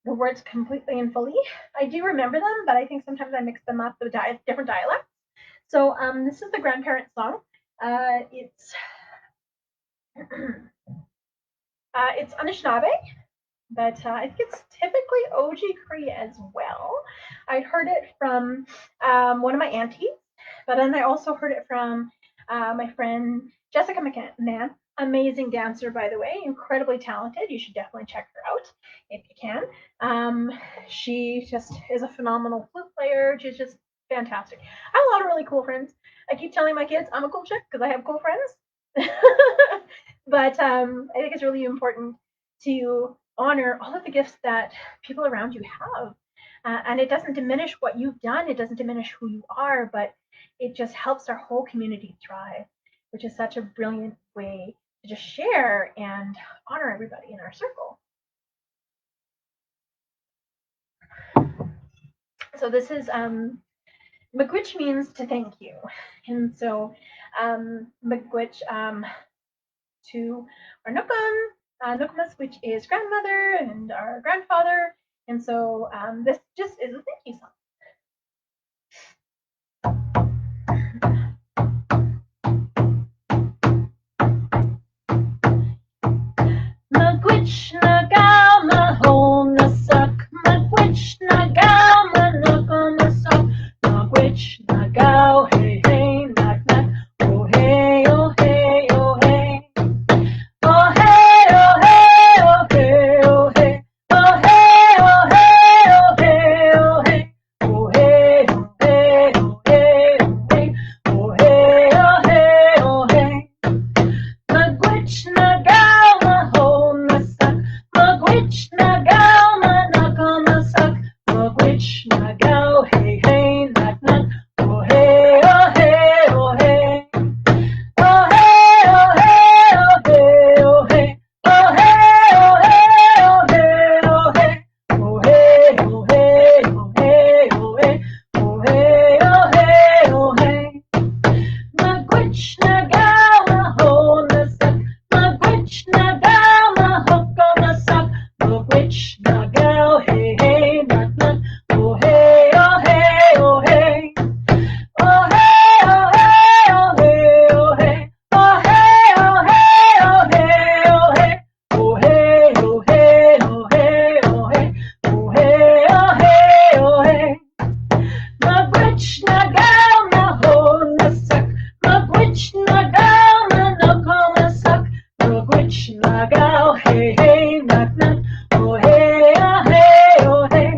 Speaker 1: the words completely and fully. I do remember them, but I think sometimes I mix them up with different dialects. So this is the grandparent song. It's it's Anishinaabe, but I think it's typically OG Cree as well. I heard it from one of my aunties, but then I also heard it from my friend Jessica McMahon. Amazing dancer, by the way, incredibly talented. You should definitely check her out if you can. She just is a phenomenal flute player. She's just fantastic. I have a lot of really cool friends. I keep telling my kids I'm a cool chick because I have cool friends. But I think it's really important to honor all of the gifts that people around you have. And it doesn't diminish what you've done, it doesn't diminish who you are, but it just helps our whole community thrive, which is such a brilliant way to just share and honor everybody in our circle. So this is Miigwech means to thank you. And so Miigwech to our Nukumas, which is grandmother and our grandfather. And so this just is a thank you song. Miigwech nagaw mahon na sak, Miigwech nagaw manoko na sak, Miigwech nagaw hey hey nak nak, oh hey oh hey oh hey. Oh hey, oh hey, oh hey, oh hey, oh hey, oh hey, oh hey, oh hey, oh hey, oh hey, oh hey, oh hey, oh hey, oh hey. Miigwech nagaw mahon na sak, Miigwech nagaw manako na sak, Miigwech nagaw hey hey nak nak, oh hey, oh hey, oh hey. Oh hey, oh hey, oh hey, oh hey. Oh hey, oh hey, oh hey, oh hey. Oh hey, oh hey, oh hey, oh hey. Oh hey, oh hey, oh hey. Miigwech nagaw mahon na sak, Miigwech nagaw mahoko na sak, Miigwech nagaw hey hey nak nak. Oh hey, oh hey, oh hey. Oh hey, oh hey, oh hey, oh hey. Oh hey, oh hey, oh hey, oh hey. Oh hey, oh hey, oh hey, oh hey. Oh hey, oh hey, oh hey. Miigwech nagaw mahon na sak, Miigwech nagaw manoko na sak, Miigwech nagaw hey hey nak nak. Oh hey, oh hey, oh hey.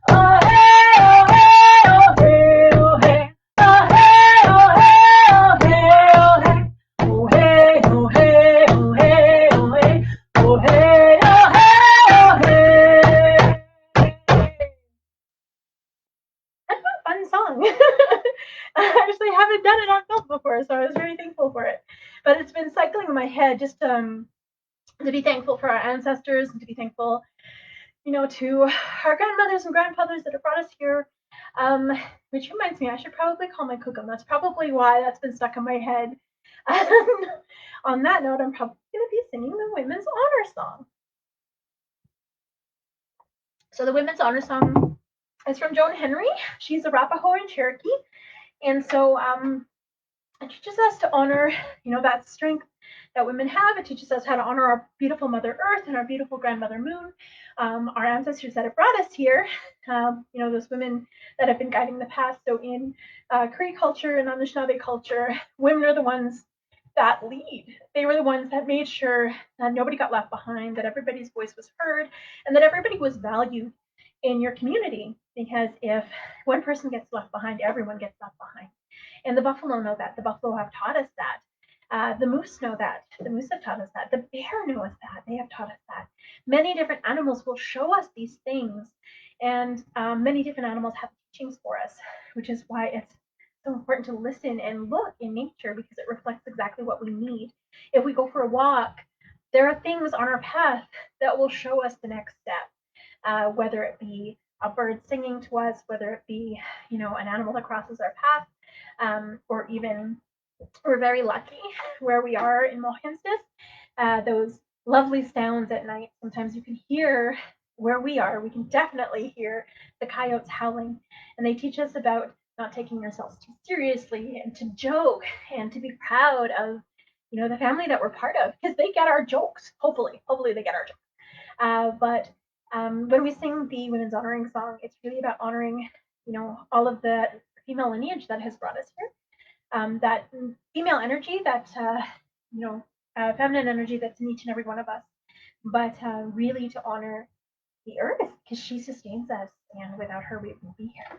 Speaker 1: Oh hey, oh hey, oh hey, oh hey. Oh hey, oh hey, oh hey, oh hey. Oh hey, oh hey, oh hey, oh hey. Oh hey, oh hey, oh hey. That's a fun song. I actually haven't done it on film before, so I was very thankful for it. But it's been cycling in my head just to be thankful for our ancestors and to be thankful, to our grandmothers and grandfathers that have brought us here. Um, which reminds me, I should probably call my cookum. That's probably why that's been stuck in my head. On that note, I'm probably going to be singing the Women's Honor Song. So the Women's Honor Song is from Joan Henry. She's a Arapaho and Cherokee. And so it teaches us to honor, that strength that women have. It teaches us how to honor our beautiful Mother Earth and our beautiful grandmother Moon, our ancestors that have brought us here, those women that have been guiding the path. So in Cree culture and Anishinaabe culture, women are the ones that lead. They were the ones that made sure that nobody got left behind, that everybody's voice was heard, and that everybody was valued in your community. Because if one person gets left behind, everyone gets left behind. And the buffalo know that. The buffalo have taught us that. The moose know that. The moose have taught us that. The bear knows that. They have taught us that. Many different animals will show us these things, and many different animals have teachings for us, which is why it's so important to listen and look in nature because it reflects exactly what we need. If we go for a walk, there are things on our path that will show us the next step, whether it be a bird singing to us, whether it be, an animal that crosses our path, or even we're very lucky where we are in Mohenstis. Those lovely sounds at night. Sometimes you can hear where we are. We can definitely hear the coyotes howling, and they teach us about not taking ourselves too seriously and to joke and to be proud of, the family that we're part of because they get our jokes. Hopefully they get our jokes. But when we sing the women's honoring song, it's really about honoring, all of the female lineage that has brought us here. That female energy, that feminine energy that's in each and every one of us, but really to honor the earth because she sustains us, and without her, we wouldn't be here.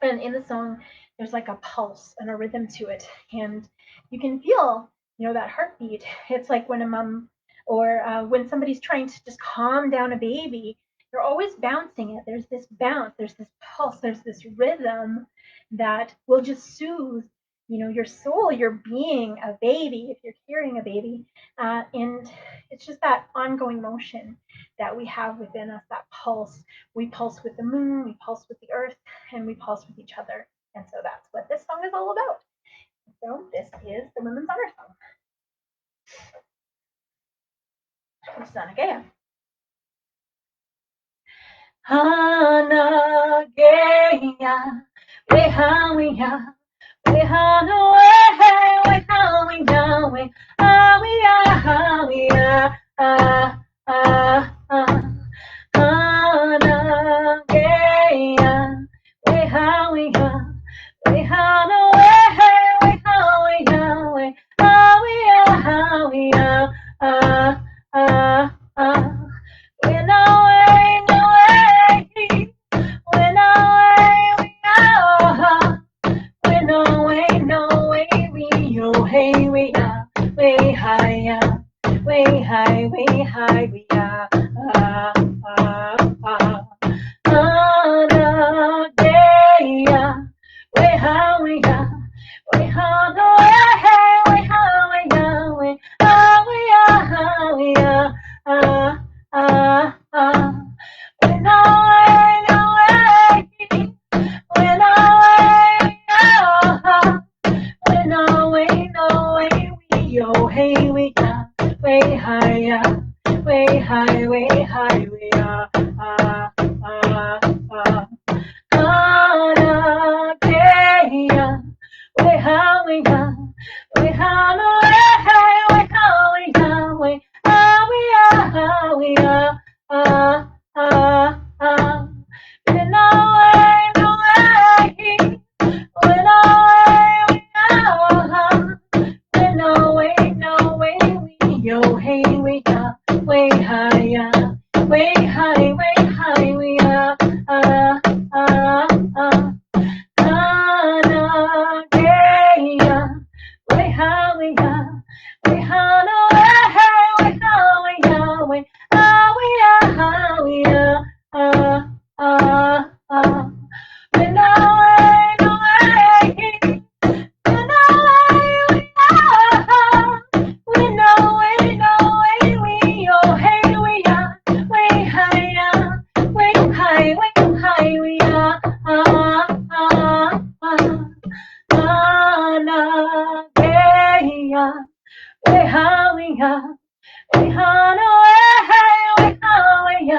Speaker 1: And in the song, there's like a pulse and a rhythm to it, and you can feel, that heartbeat. It's like when a mom or when somebody's trying to just calm down a baby, you're always bouncing it. There's this bounce, there's this pulse, there's this rhythm that will just soothe, your soul, your being a baby if you're carrying a baby, and it's just that ongoing motion that we have within us, that pulse. We pulse with the moon, we pulse with the earth, and we pulse with each other. And so that's what this song is all about. So this is the Women's Honor Song. Sanagaya. Hanagaya, wehawiya, wehanawe, wehawiya, wehawiya, ah, ah, ah. Hanagaya, wehawiya, wehanawe, wehawiya, wehawiya, ah, ah, ah. When away, no way, when away, we are. When away, no way, we oh hey we are, way higher, way high, we are. Ah ah ah. Anagaya, way how we are, way how the way how we are, way how we are, how we are. Ah. When I when I we oh hey we are, way higher, way high, way high we are. Ah ah ah. Anagaya, way how we are, way how we are, way how we are. Ah, ah, ah. When I when we are, no way, we yo, hey, we are, way higher, way high, we are. Ah, ah, ah. Anagaya, way how we are, way how no way how we are, way how we are, ah ah ah. When I when we oh hey we are, way higher, way high, we are. Ah ah ah. Anagaya, way how we are, way how no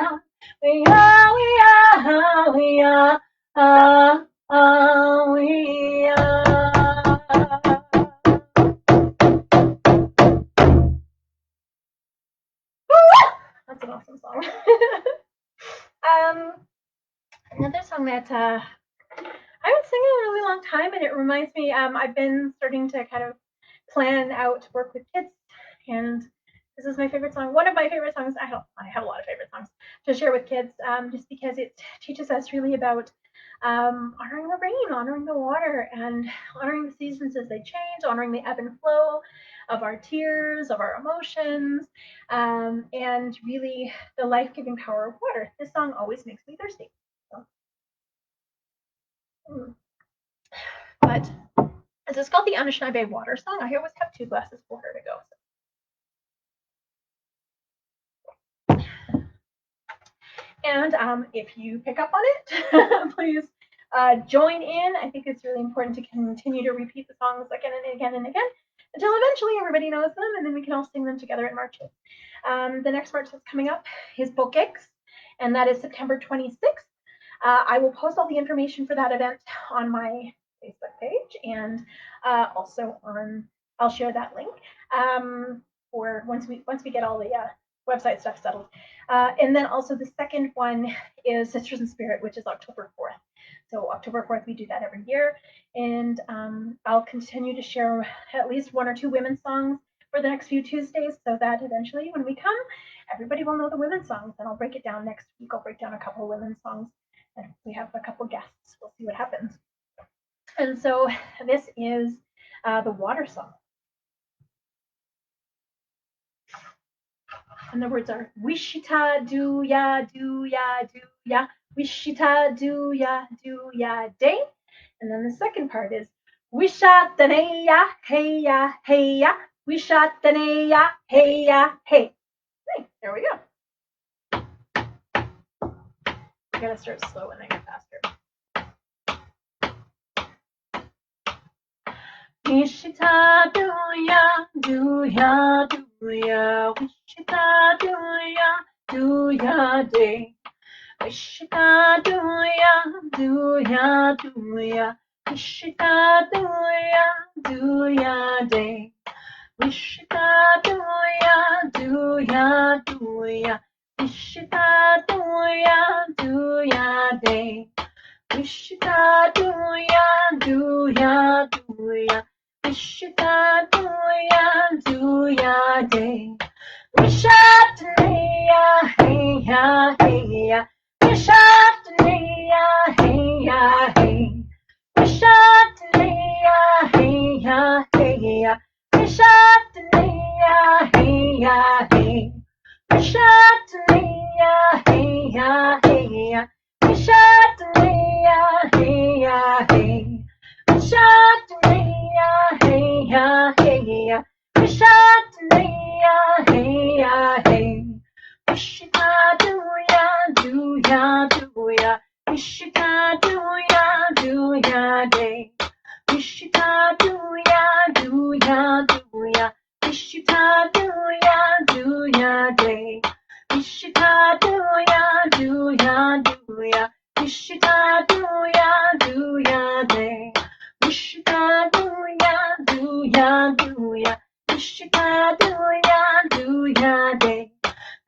Speaker 1: way how we are, we are, ah we are. That's an awesome song. Another song that I haven't sung in a really long time, and it reminds me. I've been starting to kind of plan out work with kids, and this is my favorite song. One of my favorite songs. I have a lot of favorite songs to share with kids, just because it teaches us really about honoring the rain, honoring the water, and honoring the seasons as they change, honoring the ebb and flow of our tears, of our emotions, and really the life-giving power of water. This song always makes me thirsty. So, but as it's called the Anishinaabe water song, I always have 2 glasses for her to go. And if you pick up on it, please join in. I think it's really important to continue to repeat the songs again and again and again until eventually everybody knows them, and then we can all sing them together at marches. The next march that's coming up is Bokex, and that is September 26th. I will post all the information for that event on my Facebook page, and also I'll share that link for once we get all the website stuff settled. And then also the second one is Sisters in Spirit, which is October 4th. So October 4th, we do that every year. And I'll continue to share at least 1 or 2 women's songs for the next few Tuesdays, so that eventually when we come, everybody will know the women's songs. And I'll break it down next week. I'll break down a couple of women's songs. And we have a couple guests. We'll see what happens. And so this is the water song. And the words are Wishita do ya do ya do ya, Wishita do ya day. And then the second part is Wishatanaya hey ya hey ya, Wishatanaya hey ya hey. Hey, there we go. I gotta start slow and then get faster. Wishita do ya do ya do ya, Wishita do ya day. Wishita do ya Wishita do ya day. Wishita do ya Wishita do ya day. Wishita do ya Wishita do ya day. Wishatanaya hey ya hey ya, Wishatanaya hey ya hey, Wishatanaya hey ya hey ya, Wishatanaya hey ya hey, Wishatanaya hey ya hey ya, Wishatanaya hey ya hey, Wishatanaya hey ya hey ya, Wishatanaya hey ya hey. Wishita do ya Wishita do ya day. Wishita do ya Wishita do ya day. Wishita do ya Wishita do ya day. Wishita do ya Wishita do ya day.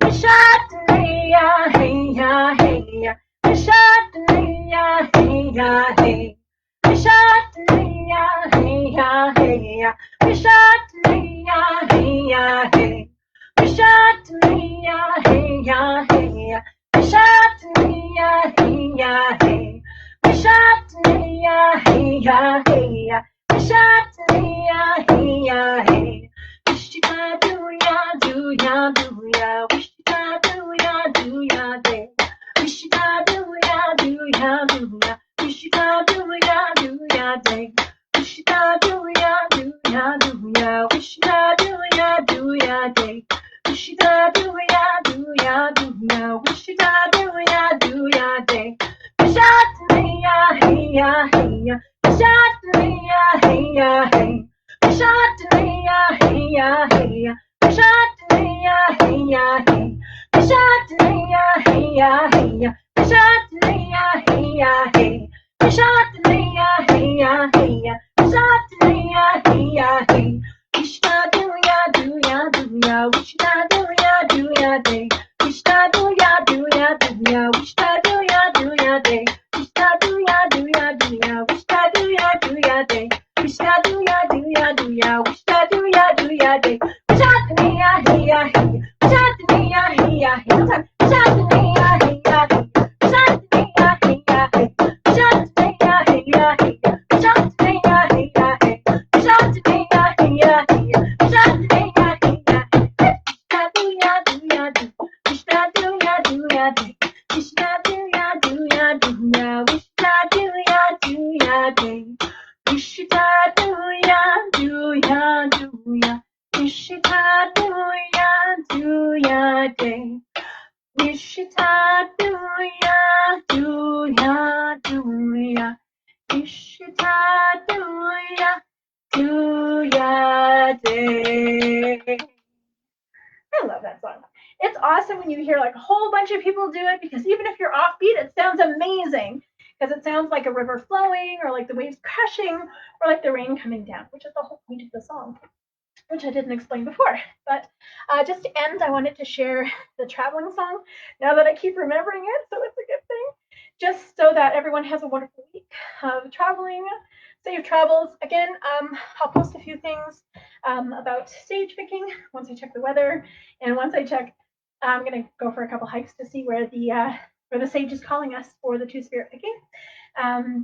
Speaker 1: Wishatanaya hey ya hey ya, Wishatanaya hey ya hey, Wishatanaya hey ya hey ya, Wishatanaya hey ya hey, Wishatanaya hey ya hey ya, Wishatanaya hey ya hey, Wishatanaya hey ya hey ya, Wishatanaya hey ya hey. Wishita do ya Wishita do ya day. Wishita do ya Wishita do ya day. Wishita do ya Wishita do ya day. Wishita do ya Wishita do ya day. Wishatanaya hey ya hey ya, Wishatanaya hey ya hey. Wishatanaya hey ya hey ya, Wishatanaya hey ya hey, Wishatanaya hey ya hey ya, Wishatanaya hey ya hey, Wishatanaya hey ya hey ya, Wishatanaya hey ya hey. Wishita do ya Wishita do ya day. Wishita do ya Wishita do ya day. Wishita do ya Wishita do ya day. Wishita do ya Wishita do ya day. Wishatanaya hey ya hey, Wishatanaya hey ya hey, Wishatanaya hey ya hey, Wishatanaya hey ya hey, Wishatanaya Tuya Day. I love that song. It's awesome when you hear like a whole bunch of people do it because even if you're offbeat, it sounds amazing because it sounds like a river flowing or like the waves crashing or like the rain coming down, which is the whole point of the song, which I didn't explain before. But just to end, I wanted to share the traveling song now that I keep remembering it, so it's a good thing. Just so that everyone has a wonderful week of traveling. Safe travels. Again, I'll post a few things about sage picking once I check the weather, and once I check, I'm gonna go for a couple hikes to see where the sage is calling us for the two-spirit picking.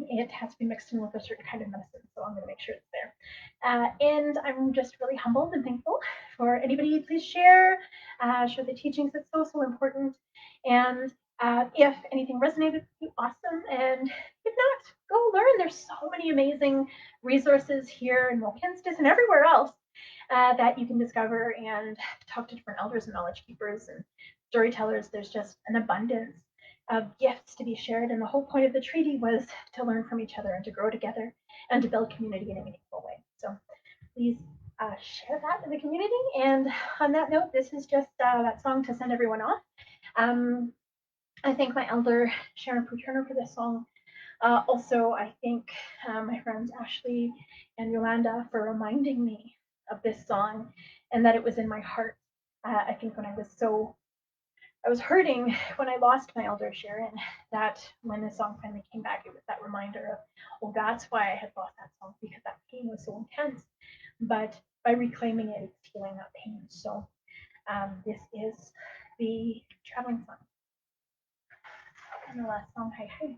Speaker 1: It has to be mixed in with a certain kind of medicine, so I'm going to make sure it's there. And I'm just really humbled and thankful for anybody. Please share the teachings. It's so important. And if anything resonated with you, awesome. And if not, go learn. There's so many amazing resources here in Mohkinstsis and everywhere else that you can discover and talk to different elders and knowledge keepers and storytellers. There's just an abundance of gifts to be shared. And the whole point of the treaty was to learn from each other and to grow together and to build community in a meaningful way. So please share that in the community. And on that note, this is just that song to send everyone off. I thank my elder Sharon Pruturner for this song. Also, I thank my friends Ashley and Yolanda for reminding me of this song and that it was in my heart. I think when I was hurting when I lost my elder Sharon, that when the song finally came back, it was that reminder of, well, that's why I had lost that song, because that pain was so intense. But by reclaiming it, it's healing that pain. So this is the traveling song. And the last song, Hi Hi.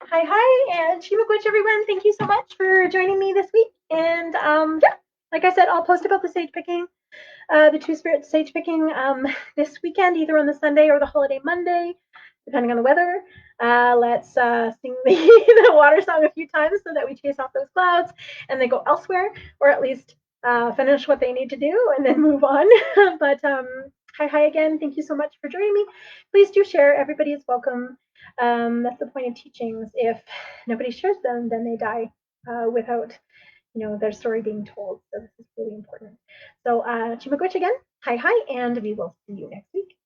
Speaker 1: Hi, hi, and Shimakwich, everyone. Thank you so much for joining me this week. And yeah, like I said, I'll post about the sage picking, the two-spirit sage picking this weekend, either on the Sunday or the holiday Monday, depending on the weather. Let's sing the water song a few times so that we chase off those clouds and they go elsewhere, or at least finish what they need to do and then move on. But hi, hi again. Thank you so much for joining me. Please do share. Everybody is welcome. That's the point of teachings. If nobody shares them, then they die without their story being told. So this is really important. So Chimagwich again. Hi, hi, and we will see you next week.